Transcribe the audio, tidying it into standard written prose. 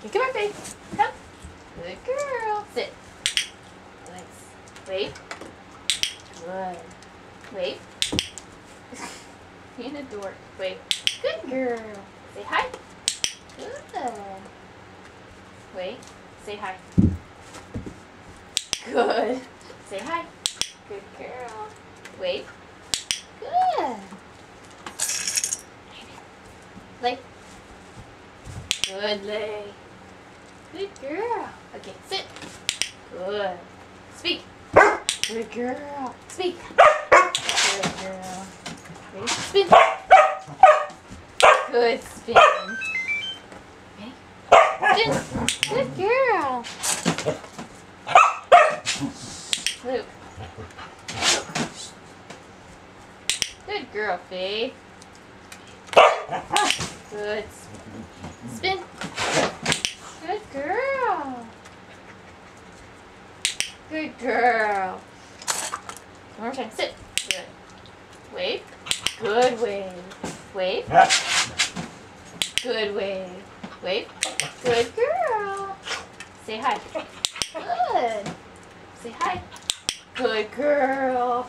Come here, Faye. Come. Good girl. Sit. Nice. Wait. Good. Wait. In the door. Wait. Good girl. Say hi. Good. Wait. Say hi. Good. Say hi. Good girl. Wait. Good. Lay. Good lay. Good girl. Okay, sit. Good. Speak. Good girl. Speak. Good girl. Ready? Spin. Good spin. Okay. Spin. Good girl. Luke. Good girl, Faye. Good. Spin. Good girl. Good girl. One more time. Sit. Good. Wave. Good wave. Wave. Good wave. Wave. Good girl. Say hi. Good. Say hi. Good girl.